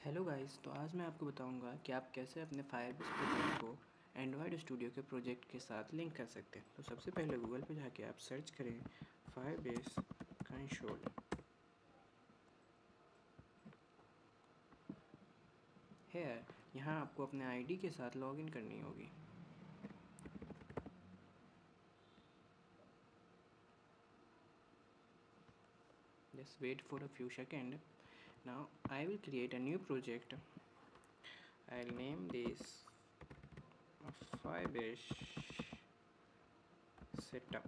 Hello guys, तो आज मैं आपको बताऊंगा कि आप कैसे अपने फायरबेस प्रोजेक्ट को एंड्रॉयड स्टूडियो के प्रोजेक्ट के साथ लिंक कर सकते हैं। तो सबसे पहले गूगल पे जाके आप सर्च करें फायरबेस कंसोल। यहाँ आपको अपने आईडी के साथ लॉगिन करनी होगी। Just wait for a few seconds. Now I will create a new project. I'll name this Firebase setup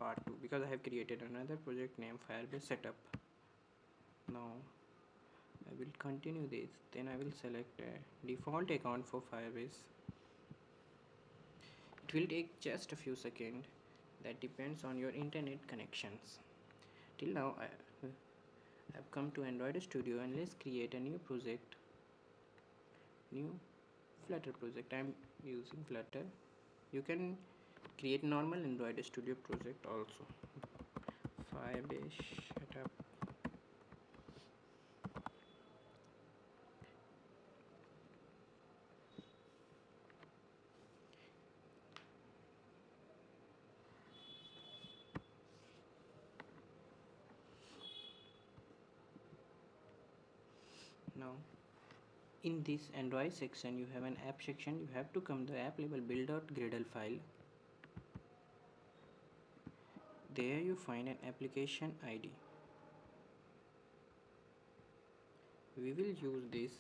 part 2 because I have created another project named Firebase setup. Now I will continue this, then I will select a default account for Firebase. It will take just a few seconds, that depends on your internet connections. Till now I have come to Android Studio, and let's create a new project, new Flutter project. I am using Flutter. You can create normal Android Studio project also. Firebase setup. Now in this Android section you have an app section. You have to come the app label build.gradle file. There you find an application ID. We will use this.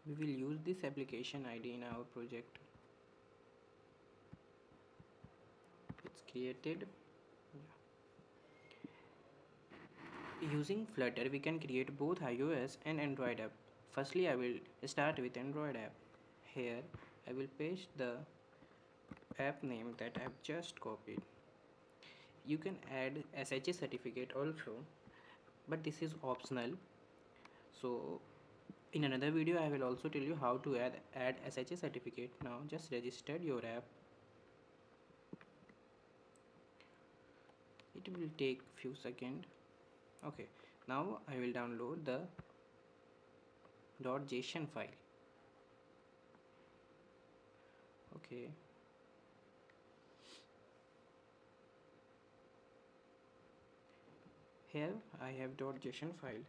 We will use this application ID in our project. It's created. Using Flutter we can create both iOS and Android app. Firstly I will start with Android app. Here I will paste the app name that I have just copied. You can add SHA certificate also, but this is optional. So in another video I will also tell you how to add SHA certificate. Now just register your app. It will take few seconds. Okay, now I will download the .json file. Okay, here I have .json file.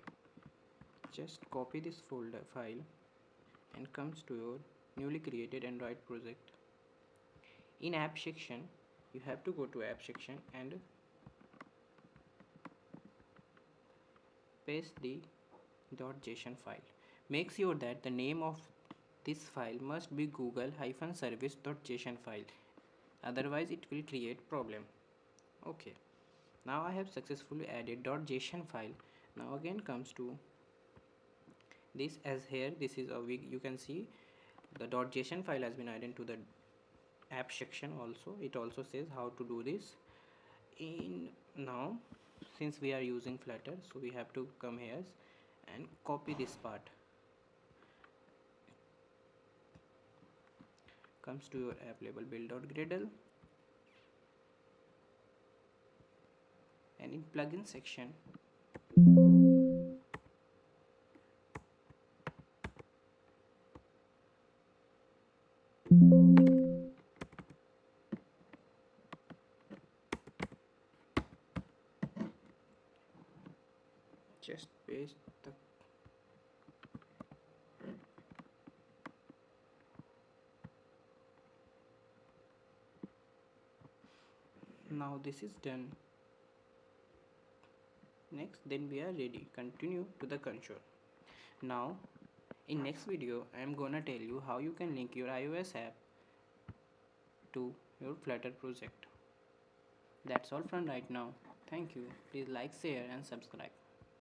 Just copy this folder file and comes to your newly created Android project. In app section you have to go to app section and paste the .json file. Make sure that the name of this file must be google-service.json file, otherwise it will create problem. Okay, now I have successfully added .json file. Now again comes to this, as here this is a you can see the .json file has been added to the app section. Also it also says how to do this. Now since we are using Flutter, so we have to come here and copy this part. Comes to your app label build.gradle, and in plugin section just paste the now this is done. Next, then we are ready. Continue to the console. Now in next video I am gonna tell you how you can link your iOS app to your Flutter project. That's all from right now. Thank you. Please like, share and subscribe.